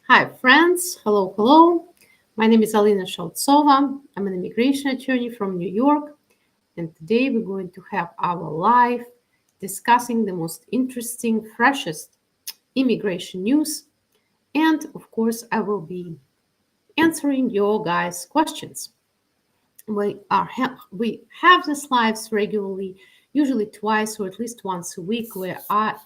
Hi, friends. Hello, hello. My name is Alina Sholtsova. I'm an immigration attorney from New York. And today we're going to have our live discussing the most interesting, freshest immigration news. And of course, I will be answering your guys' questions. We have these lives regularly, usually twice or at least once a week, where I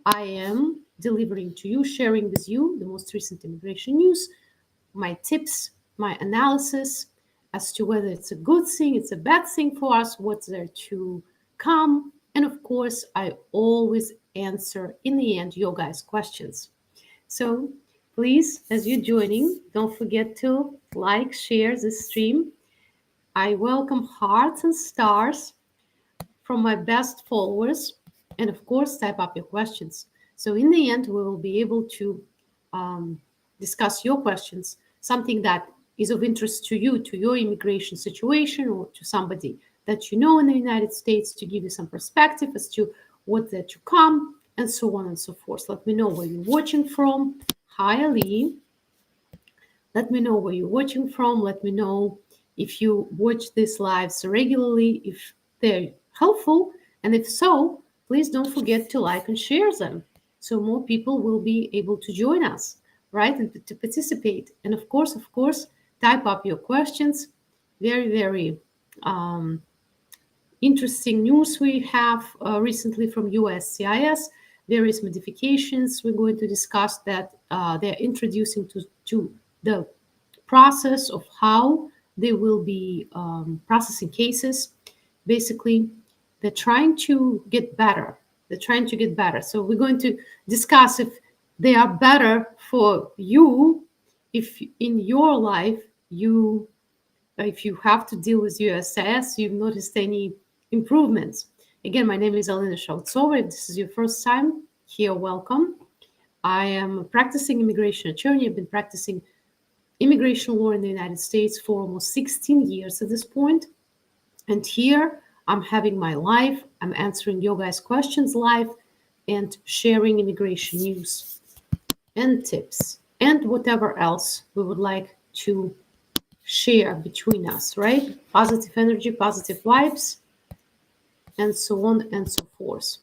am delivering to you, sharing with you the most recent immigration news, my tips, my analysis as to whether it's a good thing, it's a bad thing for us, what's there to come. And of course, I always answer in the end your guys' questions. So please, as you're joining, don't forget to like, share this stream. I welcome hearts and stars from my best followers. And of course, type up your questions. So in the end, we will be able to discuss your questions, something that is of interest to you, to your immigration situation, or to somebody that you know in the United States, to give you some perspective as to what's there to come, and so on and so forth. Let me know where you're watching from. Hi, Ali. Let me know where you're watching from. Let me know if you watch these lives regularly, if they're helpful, and if so, please don't forget to like and share them so more people will be able to join us, right, and to participate. And of course, type up your questions. Very interesting news we have recently from USCIS, various modifications we're going to discuss that they're introducing to the process of how they will be processing cases. Basically, they're trying to get better. So we're going to discuss if they are better for you, if in your life if you have to deal with USCIS, you've noticed any improvements. Again, my name is Alina Sholtsova. If this is your first time here, welcome. I am a practicing immigration attorney. I've been practicing immigration law in the United States for almost 16 years at this point. And here I'm having my live. I'm answering your guys' questions live and sharing immigration news and tips and whatever else we would like to share between us, right? Positive energy, positive vibes, and so on and so forth.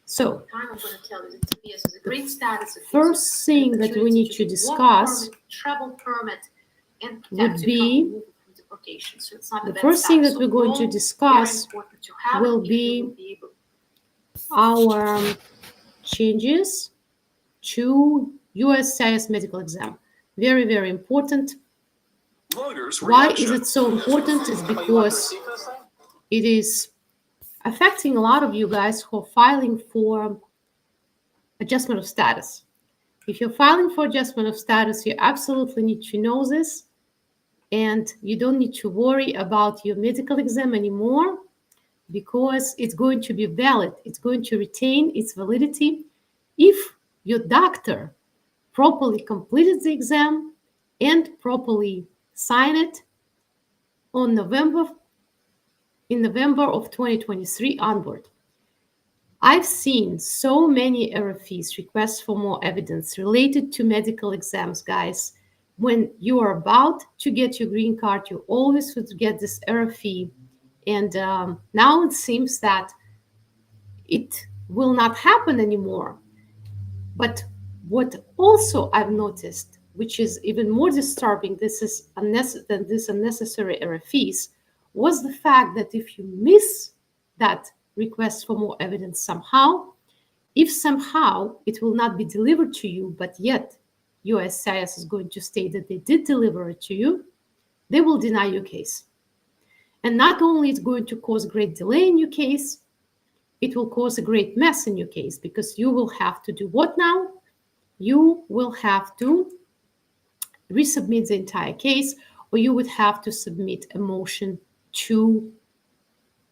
So, I'm going to tell you that TPS is a great status. First thing that we need to discuss travel permit and would be so it's not the first thing that we're going to discuss will be our changes to USCIS medical exam. Very important. Why is it so important? It's because it is affecting a lot of you guys who are filing for adjustment of status. If you're filing for adjustment of status, you absolutely need to know this, and you don't need to worry about your medical exam anymore because it's going to be valid. It's going to retain its validity if your doctor properly completed the exam and properly signed it in November of 2023 onward. I've seen so many RFEs, requests for more evidence related to medical exams, guys. When you are about to get your green card, you always would get this RFE. And now it seems that it will not happen anymore. But what also I've noticed, which is even more disturbing, than this unnecessary RFEs, was the fact that if you miss that request for more evidence somehow, if somehow it will not be delivered to you, but yet USCIS is going to state that they did deliver it to you, they will deny your case. And not only it's going to cause great delay in your case, it will cause a great mess in your case because you will have to do what now? You will have to resubmit the entire case, or you would have to submit a motion to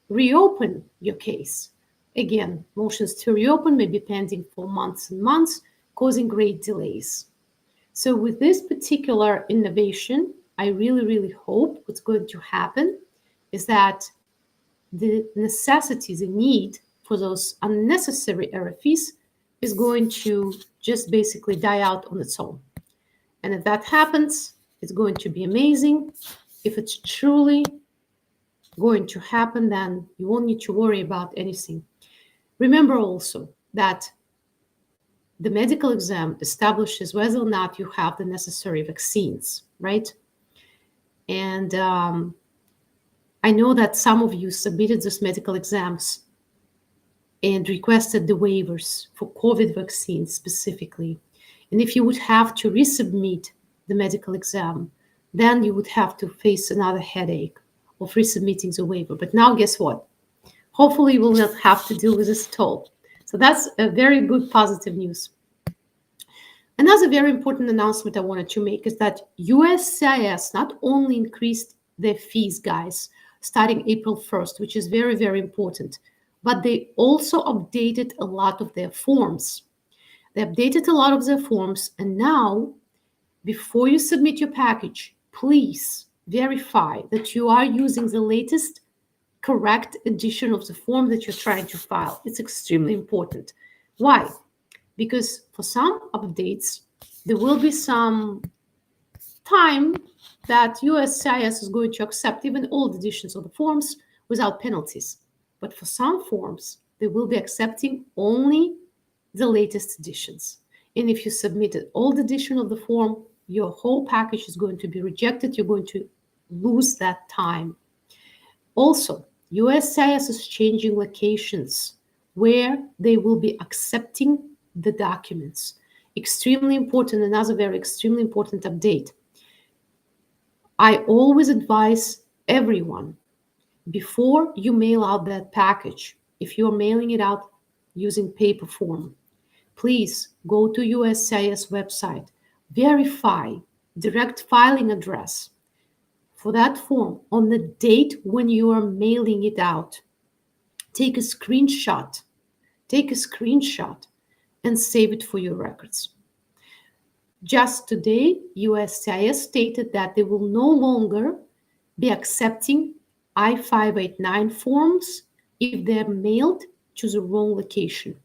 reopen your case. Again, motions to reopen may be pending for months and months, causing great delays. So with this particular innovation, I really hope what's going to happen is that the necessity, the need for those unnecessary RFEs is going to just basically die out on its own. And if that happens, it's going to be amazing. If it's truly going to happen, then you won't need to worry about anything. Remember also that the medical exam establishes whether or not you have the necessary vaccines, right? And I know that some of you submitted those medical exams and requested the waivers for COVID vaccines specifically. And if you would have to resubmit the medical exam, then you would have to face another headache of resubmitting the waiver. But now guess what? Hopefully you will not have to deal with this at all. So that's a very good positive news. Another very important announcement I wanted to make is that USCIS not only increased their fees, guys, starting April 1st, which is very, very important, but they also updated a lot of their forms. They updated a lot of their forms, and now, before you submit your package, please verify that you are using the latest correct edition of the form that you're trying to file. It's extremely important. Why? Because for some updates, there will be some time that USCIS is going to accept even old editions of the forms without penalties. But for some forms, they will be accepting only the latest editions. And if you submit an old edition of the form, your whole package is going to be rejected. You're going to lose that time. Also, USCIS is changing locations where they will be accepting the documents. Extremely important, another very extremely important update. I always advise everyone, before you mail out that package, if you're mailing it out using paper form, please go to USCIS website, verify direct filing address for that form on the date when you are mailing it out. Take a screenshot and save it for your records. Just today, USCIS stated that they will no longer be accepting I-589 forms if they're mailed to the wrong location.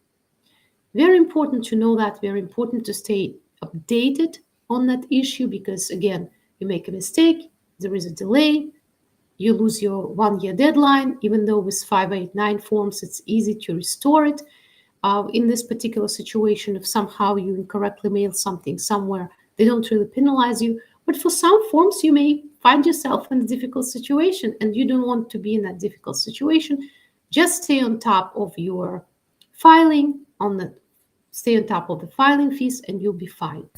Very important to know that, very important to stay updated on that issue, because again, you make a mistake, there is a delay, you lose your 1-year deadline, even though with 589 forms, it's easy to restore it. In this particular situation, if somehow you incorrectly mail something somewhere, they don't really penalize you. But for some forms, you may find yourself in a difficult situation, and you don't want to be in that difficult situation. Just stay on top of your filing, stay on top of the filing fees, and you'll be fine.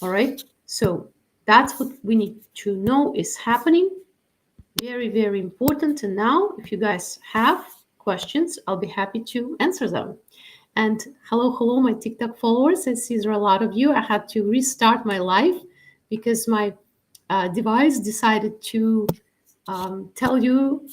All right. So that's what we need to know is happening. Very, very important. And now, if you guys have questions, I'll be happy to answer them. And hello, my TikTok followers. I see there are a lot of you. I had to restart my live because my device decided to tell you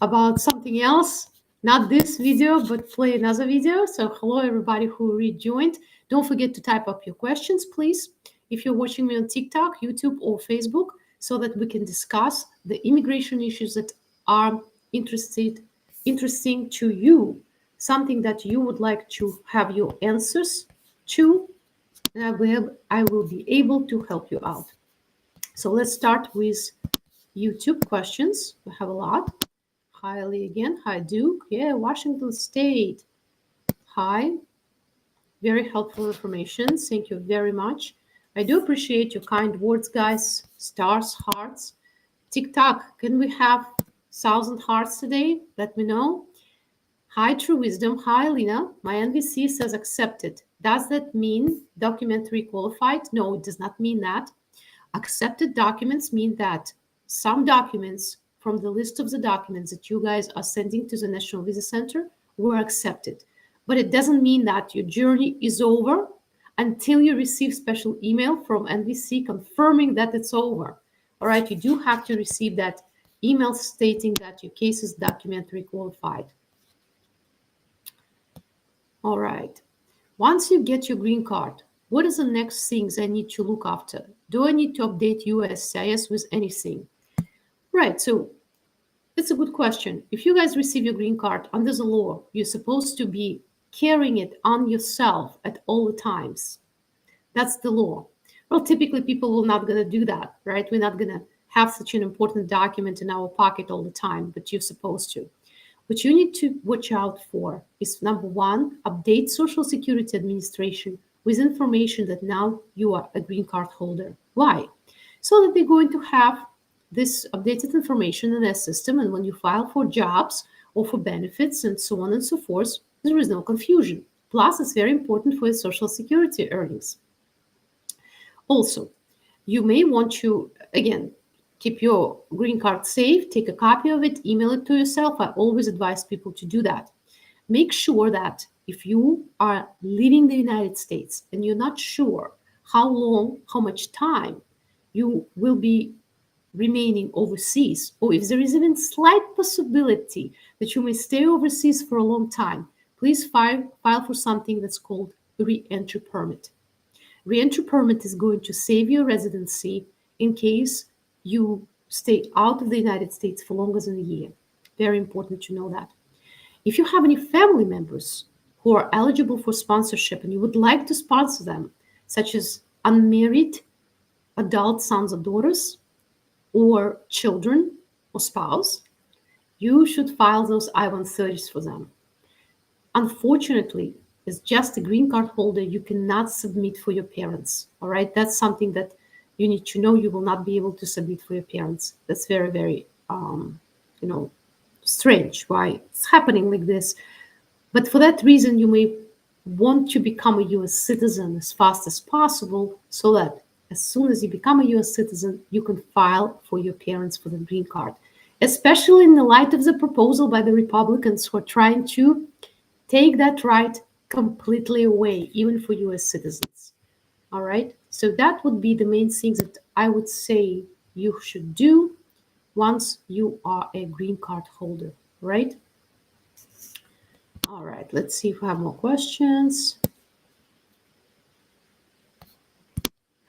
about something else, not this video, but play another video. So hello, everybody who rejoined. Don't forget to type up your questions, please, if you're watching me on TikTok, YouTube, or Facebook, so that we can discuss the immigration issues that are interesting to you, something that you would like to have your answers to, and I will be able to help you out. So let's start with YouTube questions. We have a lot. Hi, Ali again. Hi, Duke. Yeah, Washington State. Hi. Very helpful information. Thank you very much. I do appreciate your kind words, guys. Stars, hearts. TikTok, can we have 1,000 hearts today? Let me know. Hi, True Wisdom. Hi, Lena. My NVC says accepted. Does that mean documentary qualified? No, it does not mean that. Accepted documents mean that some documents from the list of the documents that you guys are sending to the National Visa Center were accepted. But it doesn't mean that your journey is over until you receive special email from NVC confirming that it's over. All right, you do have to receive that email stating that your case is documentary qualified. All right. Once you get your green card, what is the next things I need to look after? Do I need to update USCIS with anything? Right, so it's a good question. If you guys receive your green card under the law, you're supposed to be carrying it on yourself at all the times. That's the law. Well, typically people will not going to do that, right? We're not going to have such an important document in our pocket all the time, but you're supposed to. What you need to watch out for is, number one, update Social Security Administration with information that now you are a green card holder. Why? So that they're going to have this updated information in their system, and when you file for jobs or for benefits and so on and so forth, there is no confusion. Plus, it's very important for your Social Security earnings. Also, you may want to, again, keep your green card safe, take a copy of it, email it to yourself. I always advise people to do that. Make sure that if you are leaving the United States and you're not sure how long, how much time you will be remaining overseas, or if there is even slight possibility that you may stay overseas for a long time, please file for something that's called a re-entry permit. Re-entry permit is going to save your residency in case you stay out of the United States for longer than a year. Very important to know that. If you have any family members who are eligible for sponsorship and you would like to sponsor them, such as unmarried adult sons or daughters, or children or spouse, you should file those I-130s for them. Unfortunately, as just a green card holder, you cannot submit for your parents. All right, that's something that you need to know. You will not be able to submit for your parents. That's very, very, strange why it's happening like this. But for that reason, you may want to become a U.S. citizen as fast as possible, so that as soon as you become a U.S. citizen, you can file for your parents for the green card, especially in the light of the proposal by the Republicans who are trying to take that right completely away, even for U.S. citizens. All right, so that would be the main things that I would say you should do once you are a green card holder, right? All right, let's see if we have more questions.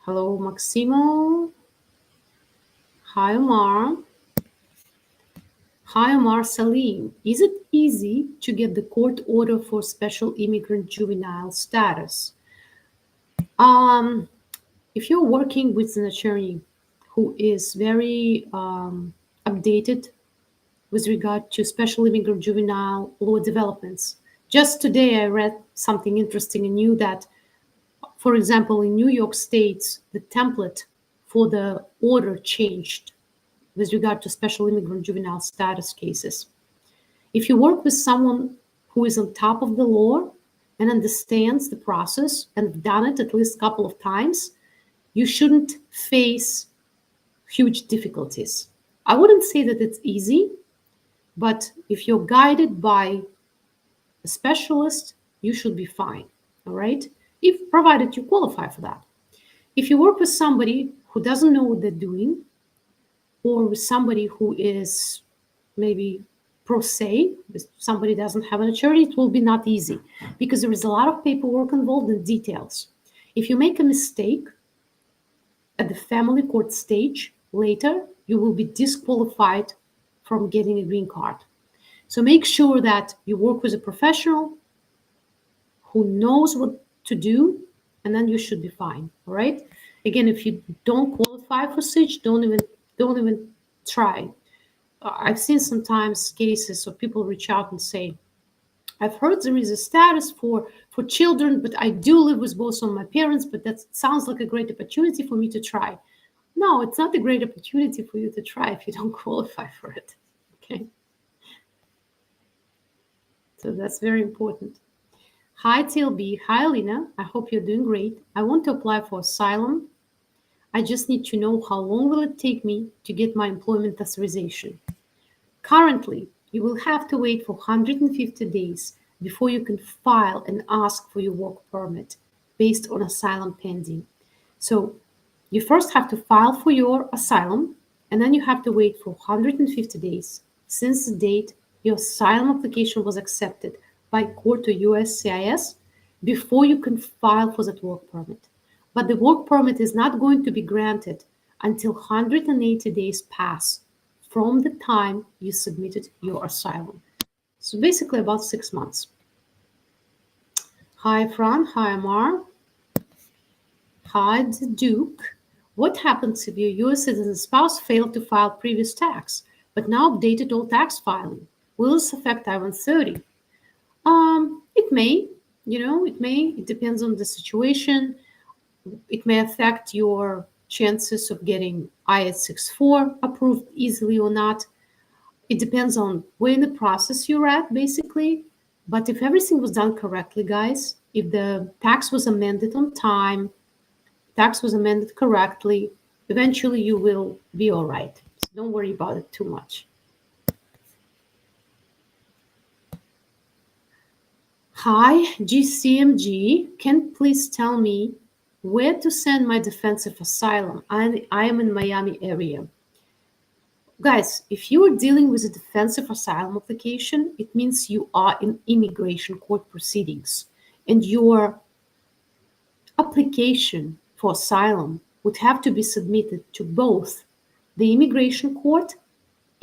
Hello, Maximo. Hi, Omar. Hi, Omar Salim. Is it easy to get the court order for special immigrant juvenile status? If you're working with an attorney who is very updated with regard to special immigrant juvenile law developments, just today I read something interesting and new that, for example, in New York State, the template for the order changed with regard to special immigrant juvenile status cases. If you work with someone who is on top of the law and understands the process and done it at least a couple of times, you shouldn't face huge difficulties. I wouldn't say that it's easy, but if you're guided by a specialist, you should be fine, all right? If provided you qualify for that. If you work with somebody who doesn't know what they're doing, or with somebody who is maybe pro se, somebody doesn't have an attorney, it will be not easy because there is a lot of paperwork involved in details. If you make a mistake at the family court stage, later you will be disqualified from getting a green card. So make sure that you work with a professional who knows what to do, and then you should be fine, all right? Again, if you don't qualify for SIJS, don't even try. I've seen sometimes cases of people reach out and say, I've heard there is a status for children, but I do live with both of my parents, but that sounds like a great opportunity for me to try. No, it's not a great opportunity for you to try if you don't qualify for it, okay? So that's very important. Hi, TLB. Hi, Alina. I hope you're doing great. I want to apply for asylum. I just need to know how long will it take me to get my employment authorization. Currently, you will have to wait for 150 days before you can file and ask for your work permit based on asylum pending. So you first have to file for your asylum, and then you have to wait for 150 days since the date your asylum application was accepted by court or USCIS before you can file for that work permit. But the work permit is not going to be granted until 180 days pass from the time you submitted your asylum. So basically about 6 months. Hi, Fran. Hi, Amar. Hi, the Duke. What happens if your U.S. citizen spouse failed to file previous tax, but now updated all tax filing? Will this affect I-130? It may, it may. It depends on the situation. It may affect your chances of getting I-864 approved easily or not. It depends on where in the process you're at, basically. But if everything was done correctly, guys, if the tax was amended on time, tax was amended correctly, eventually you will be all right. So don't worry about it too much. Hi, GCMG. Can you please tell me where to send my defensive asylum? I am in Miami area. Guys, if you are dealing with a defensive asylum application, it means you are in immigration court proceedings, and your application for asylum would have to be submitted to both the immigration court,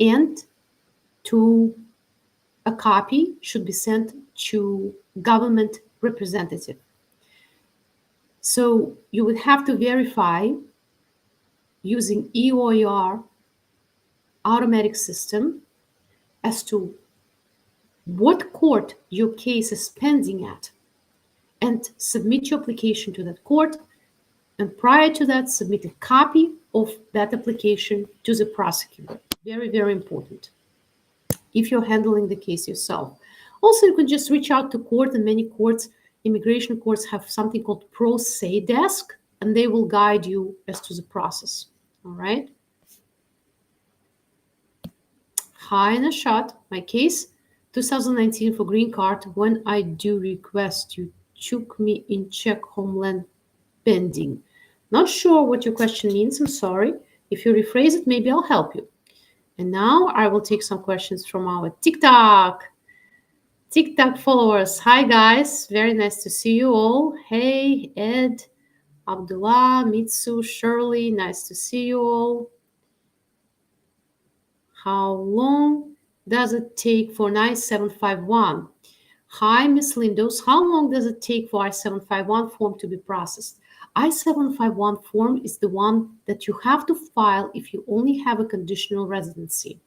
and to a copy should be sent to government representative. So you would have to verify using EOIR automatic system as to what court your case is pending at, and submit your application to that court, and prior to that submit a copy of that application to the prosecutor. Very, very important if you're handling the case yourself. Also, you can just reach out to court, and many courts, immigration courts, have something called Pro Se desk, and they will guide you as to the process. All right. Hi, Nashat. My case, 2019 for green card. When I do request, you took me in check homeland pending. Not sure what your question means. I'm sorry. If you rephrase it, maybe I'll help you. And now I will take some questions from our TikTok followers. Hi, guys. Very nice to see you all. Hey, Ed, Abdullah, Mitsu, Shirley. Nice to see you all. How long does it take for an I-751? Hi, Miss Lindos. How long does it take for I-751 form to be processed? I-751 form is the one that you have to file if you only have a conditional residency.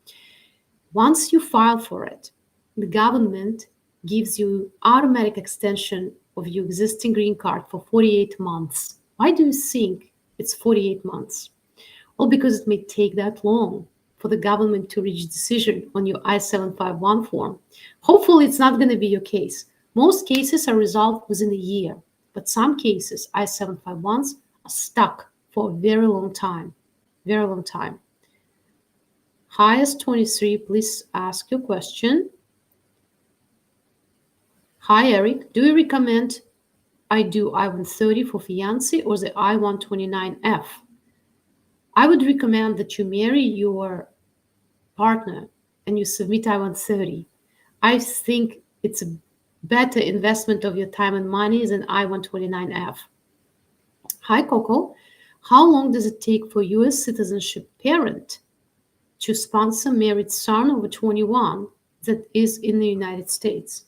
Once you file for it, the government gives you automatic extension of your existing green card for 48 months. Why do you think it's 48 months? Well, because it may take that long for the government to reach a decision on your I-751 form. Hopefully, it's not going to be your case. Most cases are resolved within a year, but some cases, I-751s, are stuck for a very long time. Very long time. Hi, S23, please ask your question. Hi, Eric. Do you recommend I do I-130 for fiancé or the I-129F? I would recommend that you marry your partner and you submit I-130. I think it's a better investment of your time and money than I-129F. Hi, Coco. How long does it take for U.S. citizenship parent to sponsor married son over 21 that is in the United States?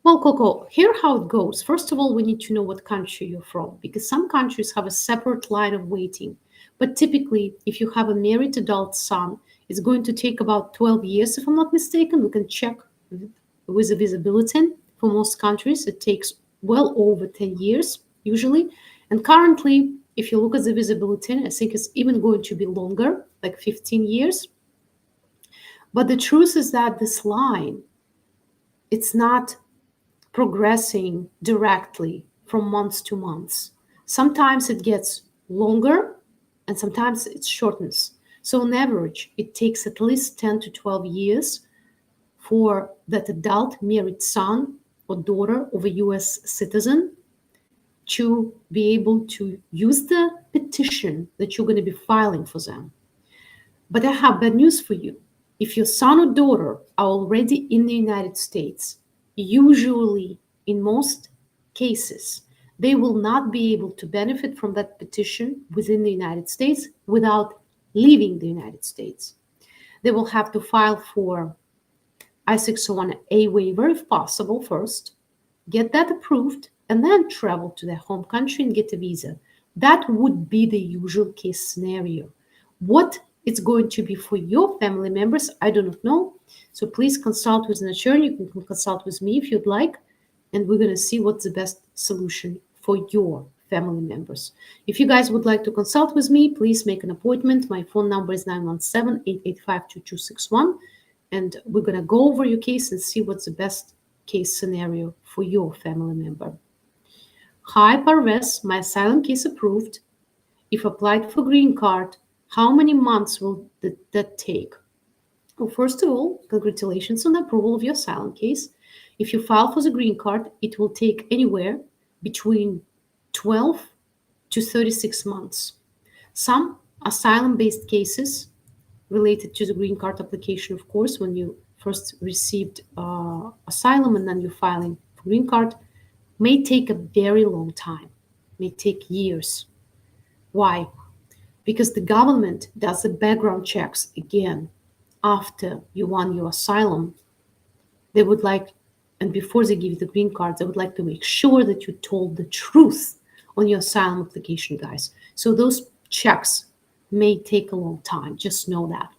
Well, Coco, here how it goes. First of all, we need to know what country you're from, because some countries have a separate line of waiting. But typically, if you have a married adult son, it's going to take about 12 years, if I'm not mistaken. We can check with the visibility. For most countries, it takes well over 10 years, usually. And currently, if you look at the visibility, I think it's even going to be longer, like 15 years. But the truth is that this line, it's not progressing directly from months to months. Sometimes it gets longer and sometimes it shortens. So on average, it takes at least 10 to 12 years for that adult married son or daughter of a US citizen to be able to use the petition that you're going to be filing for them. But I have bad news for you. If your son or daughter are already in the United States, usually, in most cases, they will not be able to benefit from that petition within the United States without leaving the United States. They will have to file for I-601A waiver if possible first, get that approved, and then travel to their home country and get a visa. That would be the usual case scenario. What it's going to be for your family members, I do not know. So please consult with an attorney. You can consult with me if you'd like, and we're going to see what's the best solution for your family members. If you guys would like to consult with me, please make an appointment. My phone number is 917-885-2261, and we're going to go over your case and see what's the best case scenario for your family member. Hi, Parvez, my asylum case approved. If applied for green card, how many months will that take? Well, first of all, congratulations on the approval of your asylum case. If you file for the green card, it will take anywhere between 12 to 36 months. Some asylum-based cases related to the green card application, of course, when you first received asylum and then you're filing for green card, may take a very long time, may take years. Why? Because the government does the background checks again after you won your asylum. They would like, and before they give you the green card, they would like to make sure that you told the truth on your asylum application, guys. So those checks may take a long time. Just know that.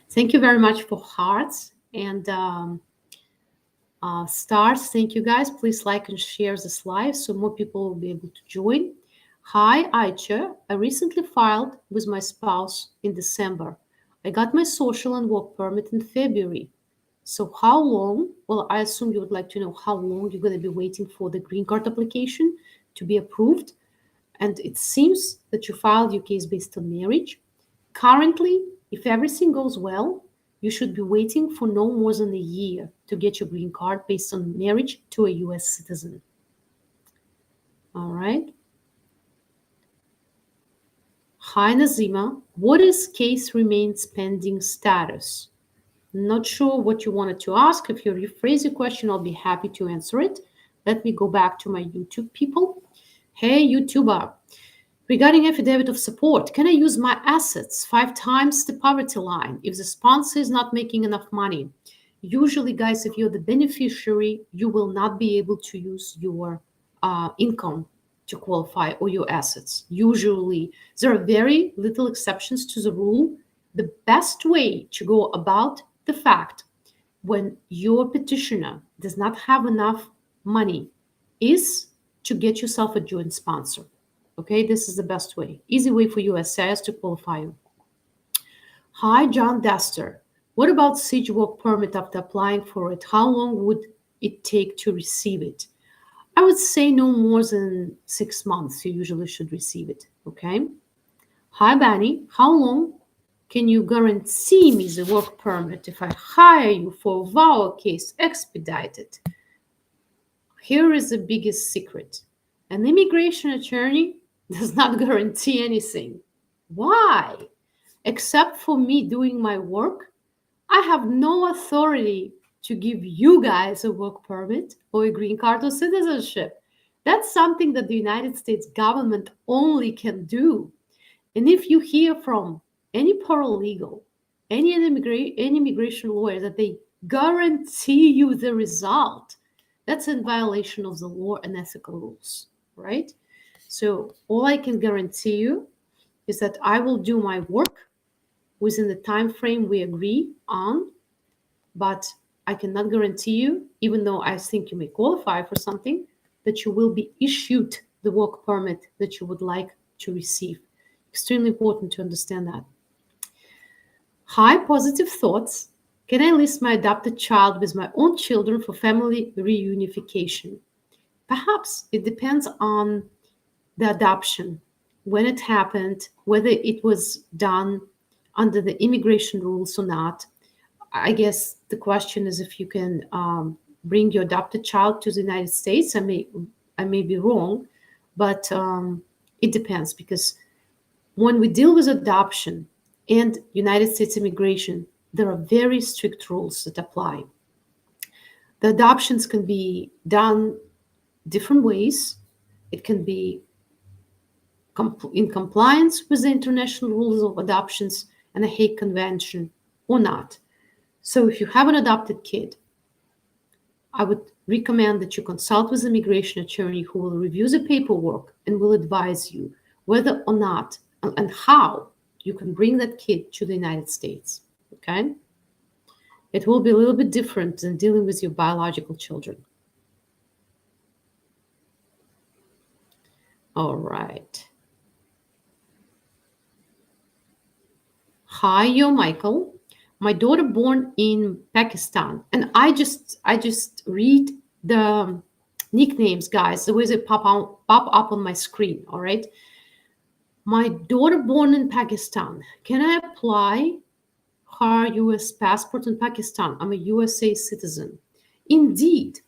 Thank you very much for hearts and stars. Thank you, guys. Please like and share this live so more people will be able to join. Hi, Aicha. I recently filed with my spouse in December. I got my social and work permit in February. So how long? Well, I assume you would like to know how long you're going to be waiting for the green card application to be approved. And it seems that you filed your case based on marriage. Currently, if everything goes well, you should be waiting for no more than a year to get your green card based on marriage to a U.S. citizen. All right. Hi, Nazima. What is case remains pending status? Not sure what you wanted to ask. If you rephrase your question, I'll be happy to answer it. Let me go back to my YouTube people. Hey, YouTuber. Regarding affidavit of support, can I use my assets 5 times the poverty line if the sponsor is not making enough money? Usually, guys, if you're the beneficiary, you will not be able to use your income to qualify or your assets. Usually, there are very little exceptions to the rule. The best way to go about the fact when your petitioner does not have enough money is to get yourself a joint sponsor. Okay, this is the best way. Easy way for USCIS to qualify you. Hi, John Dester. What about SIJS work permit after applying for it? How long would it take to receive it? I would say no more than 6 months. You usually should receive it. Okay. Hi, Benny. How long can you guarantee me the work permit if I hire you for a VAWA case expedited? Here is the biggest secret. An immigration attorney does not guarantee anything. Why? Except for me doing my work, I have no authority to give you guys a work permit or a green card or citizenship. That's something that the United States government only can do. And if you hear from any paralegal, any immigration lawyer that they guarantee you the result, that's in violation of the law and ethical rules, right? So all I can guarantee you is that I will do my work within the time frame we agree on, but I cannot guarantee you, even though I think you may qualify for something, that you will be issued the work permit that you would like to receive. Extremely important to understand that. Hi, positive thoughts. Can I list my adopted child with my own children for family reunification? Perhaps. It depends on the adoption, when it happened, whether it was done under the immigration rules or not. I guess the question is if you can bring your adopted child to the United States. I may be wrong, but it depends, because when we deal with adoption and United States immigration, there are very strict rules that apply. The adoptions can be done different ways. It can be in compliance with the international rules of adoptions and the Hague Convention or not. So if you have an adopted kid, I would recommend that you consult with an immigration attorney who will review the paperwork and will advise you whether or not and how you can bring that kid to the United States, okay? It will be a little bit different than dealing with your biological children. All right. Hi, yo, Michael. My daughter born in Pakistan, and I just read the nicknames, guys, the way they pop up on my screen. All right. My daughter born in Pakistan. Can I apply her U.S. passport in Pakistan? I'm a USA citizen. Indeed,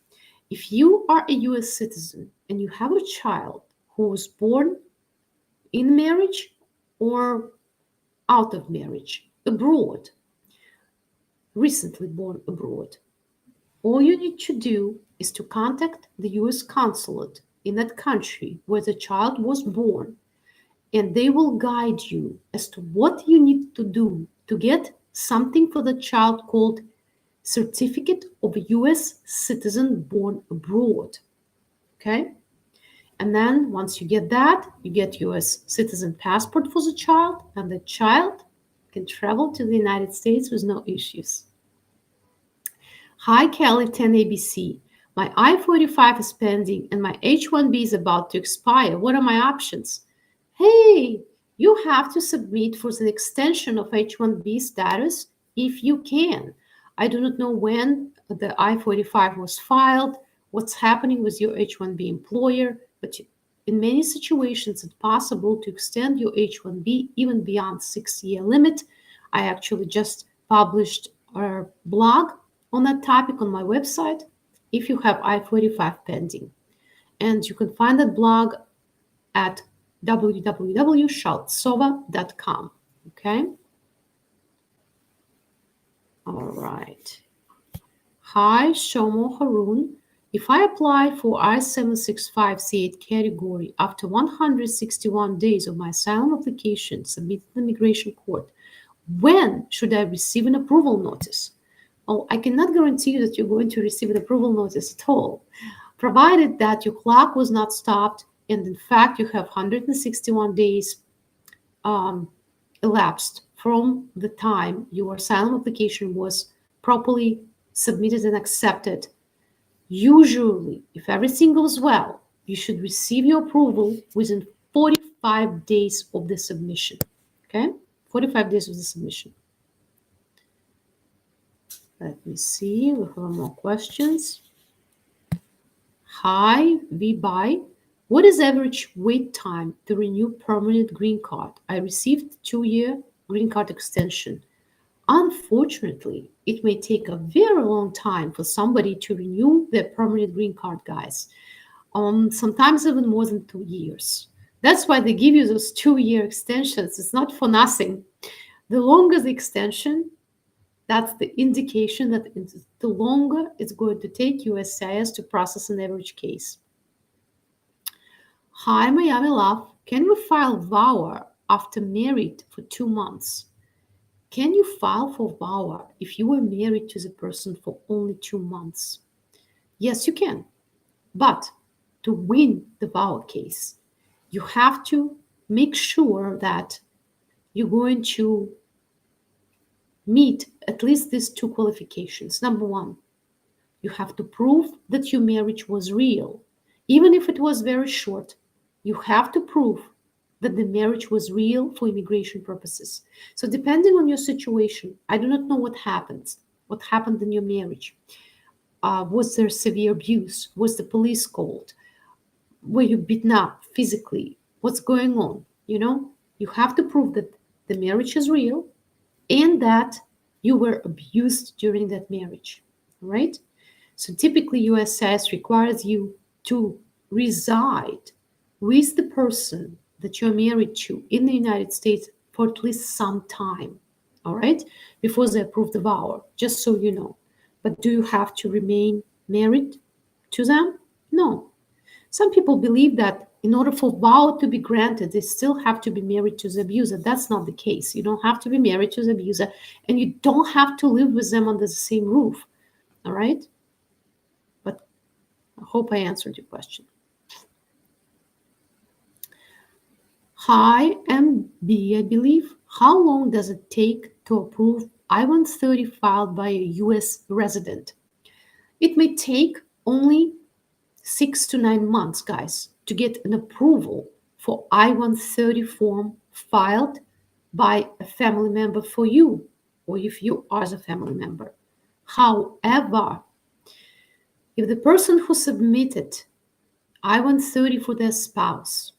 if you are a U.S. citizen and you have a child who was born in marriage or out of marriage, abroad, recently born abroad, all you need to do is to contact the U.S. consulate in that country where the child was born, and they will guide you as to what you need to do to get something for the child called Certificate of a U.S. Citizen Born Abroad. Okay? And then once you get that, you get U.S. citizen passport for the child, and the child can travel to the United States with no issues. Hi, Kelly, 10ABC. My I-45 is pending and my H-1B is about to expire. What are my options? Hey, you have to submit for an extension of H-1B status if you can. I do not know when the I-45 was filed, what's happening with your H-1B employer, but in many situations, it's possible to extend your H-1B even beyond 6-year limit. I actually just published a blog on that topic on my website if you have I-45 pending. And you can find that blog at www.shaltsova.com. Okay? All right. Hi, Shomo Harun. If I apply for I-765C8 category after 161 days of my asylum application submitted to the Immigration Court, when should I receive an approval notice? Well, I cannot guarantee you that you're going to receive an approval notice at all, provided that your clock was not stopped and in fact you have 161 days elapsed from the time your asylum application was properly submitted and accepted. Usually, if everything goes well, you should receive your approval within 45 days of the submission. Okay? 45 days of the submission. Let me see. We have more questions. Hi, VBuy. What is average wait time to renew permanent green card? I received 2-year green card extension. Unfortunately, it may take a very long time for somebody to renew their permanent green card, guys. Sometimes even more than 2 years. That's why they give you those 2-year extensions. It's not for nothing. The longer the extension, that's the indication that the longer it's going to take USCIS to process an average case. Hi, Miami Love. Can we file VAWA after married for 2 months? Can you file for VAWA if you were married to the person for only 2 months? Yes, you can. But to win the VAWA case, you have to make sure that you're going to meet at least these 2 qualifications. Number 1, you have to prove that your marriage was real. Even if it was very short, you have to prove that the marriage was real for immigration purposes. So depending on your situation, I do not know what happened in your marriage. Was there severe abuse? Was the police called? Were you beaten up physically? What's going on? You have to prove that the marriage is real and that you were abused during that marriage, right? So typically USCIS requires you to reside with the person that you're married to in the United States for at least some time, all right, before they approve the VAWA, just so you know. But do you have to remain married to them? No. Some people believe that in order for VAWA to be granted, they still have to be married to the abuser. That's not the case. You don't have to be married to the abuser, and you don't have to live with them under the same roof, all right? But I hope I answered your question. Hi, MB, I believe. How long does it take to approve I-130 filed by a US resident? It may take only 6 to 9 months, guys, to get an approval for I-130 form filed by a family member for you, or if you are a family member. However, if the person who submitted I-130 for their spouse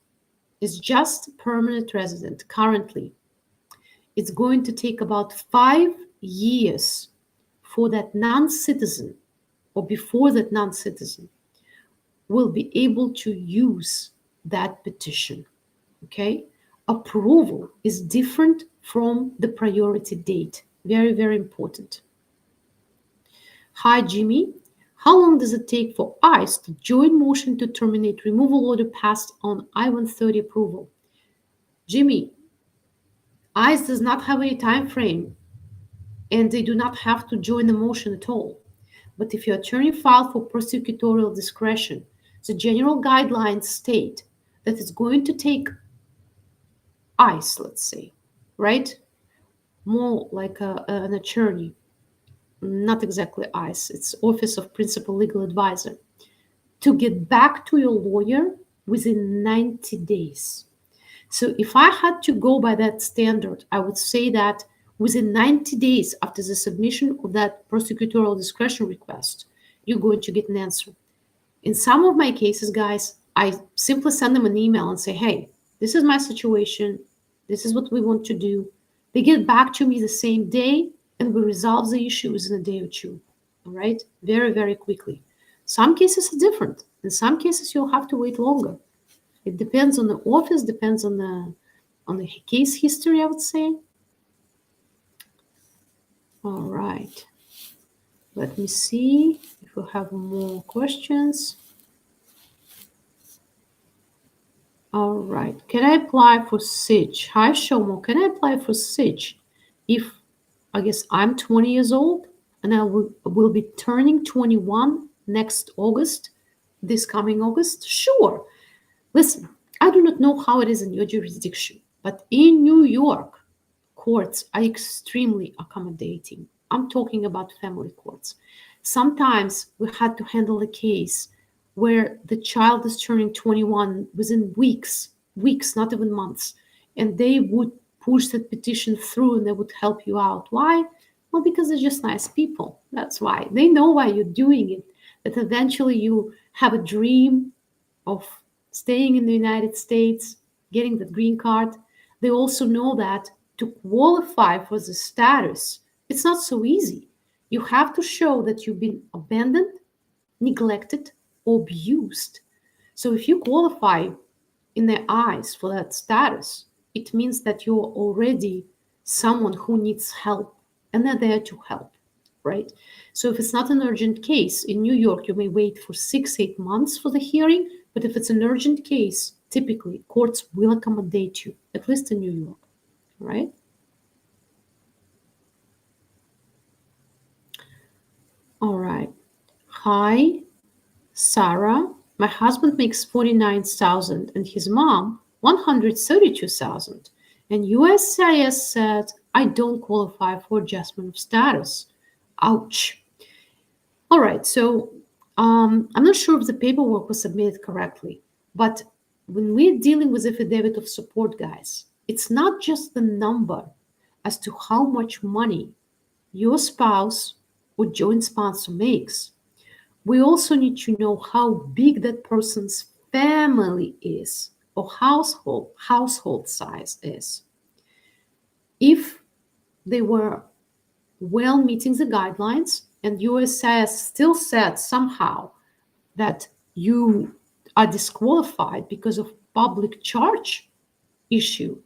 is just a permanent resident currently, it's going to take about 5 years for that non-citizen, or before that non-citizen will be able to use that petition. Okay? Approval is different from the priority date. Very, very important. Hi, Jimmy. How long does it take for ICE to join motion to terminate removal order passed on I-130 approval? Jimmy, ICE does not have any time frame, and they do not have to join the motion at all. But if your attorney filed for prosecutorial discretion, the general guidelines state that it's going to take ICE, let's say, right? More like an attorney, not exactly ICE, it's Office of Principal Legal Advisor, to get back to your lawyer within 90 days. So if I had to go by that standard, I would say that within 90 days after the submission of that prosecutorial discretion request, you're going to get an answer. In some of my cases, guys, I simply send them an email and say, hey, this is my situation. This is what we want to do. They get back to me the same day, and we resolve the issue within a day or two. All right? Very, very quickly. Some cases are different. In some cases, you'll have to wait longer. It depends on the office, depends on the case history, I would say. All right. Let me see if we have more questions. All right. Can I apply for SIJS? Hi, Shomo. Can I apply for SIJS if, I guess, I'm 20 years old and I will be turning 21 next August, this coming August? Sure. Listen, I do not know how it is in your jurisdiction, but in New York, courts are extremely accommodating. I'm talking about family courts. Sometimes we had to handle a case where the child is turning 21 within weeks, not even months, and they would push that petition through and they would help you out. Why? Well, because they're just nice people. That's why. They know why you're doing it, that eventually you have a dream of staying in the United States, getting the green card. They also know that to qualify for the status, it's not so easy. You have to show that you've been abandoned, neglected, or abused. So if you qualify in their eyes for that status, it means that you're already someone who needs help, and they're there to help, right? So if it's not an urgent case, in New York, you may wait for 6-8 months for the hearing, but if it's an urgent case, typically courts will accommodate you, at least in New York, right? All right. Hi, Sarah. My husband makes $49,000 and his mom $132,000. And USCIS said I don't qualify for adjustment of status. Ouch. All right, so I'm not sure if the paperwork was submitted correctly, but when we're dealing with affidavit of support, guys, it's not just the number as to how much money your spouse or joint sponsor makes. We also need to know how big that person's family is or household size is. If they were well meeting the guidelines and USCIS still said somehow that you are disqualified because of public charge issue,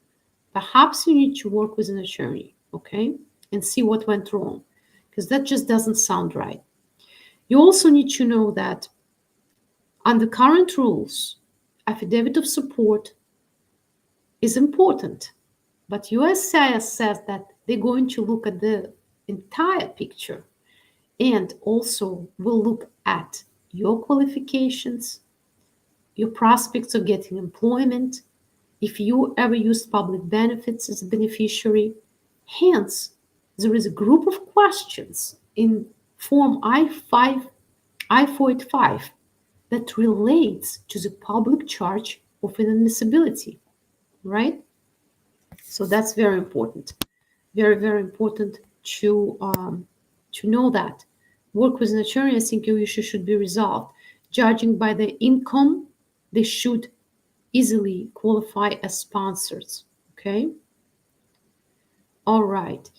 perhaps you need to work with an attorney, okay, and see what went wrong, because that just doesn't sound right. You also need to know that under current rules, affidavit of support is important, but USCIS says that they're going to look at the entire picture and also will look at your qualifications, your prospects of getting employment, if you ever used public benefits as a beneficiary. Hence, there is a group of questions in Form I-485 that relates to the public charge of inadmissibility, right? So that's very important. Very, very important to know that. Work with an attorney, I think your issue should be resolved. Judging by the income, they should easily qualify as sponsors, okay? All right.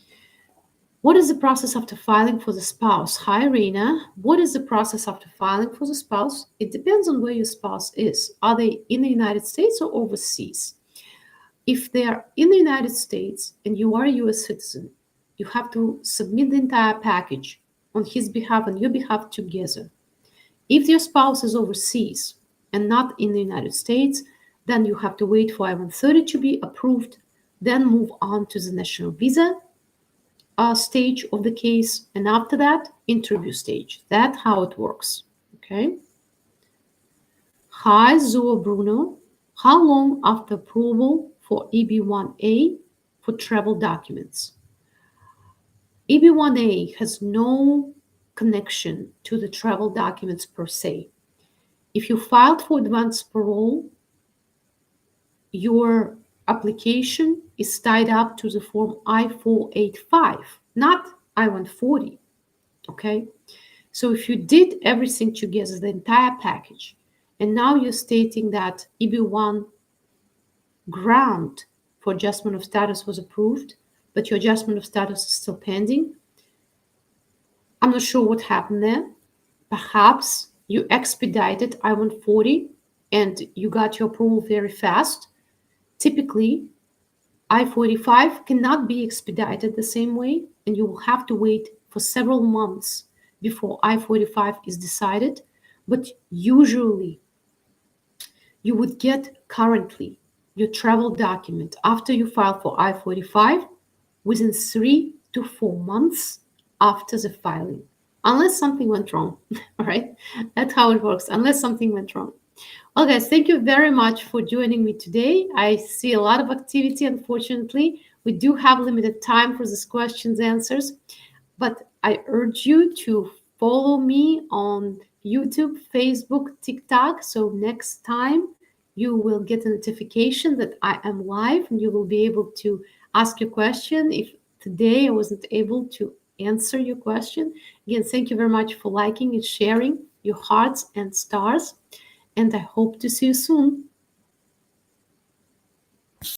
What is the process after filing for the spouse? Hi, Reina. What is the process after filing for the spouse? It depends on where your spouse is. Are they in the United States or overseas? If they are in the United States and you are a U.S. citizen, you have to submit the entire package on his behalf and your behalf together. If your spouse is overseas and not in the United States, then you have to wait for I-130 to be approved, then move on to the national visa stage of the case, and after that, interview stage. That's how it works, okay? Hi, Zoe Bruno. How long after approval for EB-1A for travel documents? EB-1A has no connection to the travel documents per se. If you filed for advanced parole, your application is tied up to the form I-485, not I-140, okay? So if you did everything together, the entire package, and now you're stating that EB-1 grant for adjustment of status was approved, but your adjustment of status is still pending, I'm not sure what happened there. Perhaps you expedited I-140 and you got your approval very fast. Typically, I-485 cannot be expedited the same way, and you will have to wait for several months before I-485 is decided. But usually, you would get currently your travel document after you file for I-485 within 3 to 4 months after the filing, unless something went wrong, all right? That's how it works, unless something went wrong. Well, guys, thank you very much for joining me today. I see a lot of activity, unfortunately. We do have limited time for these questions and answers, but I urge you to follow me on YouTube, Facebook, TikTok. So next time you will get a notification that I am live and you will be able to ask your question. If today I wasn't able to answer your question, again, thank you very much for liking and sharing your hearts and stars. And I hope to see you soon.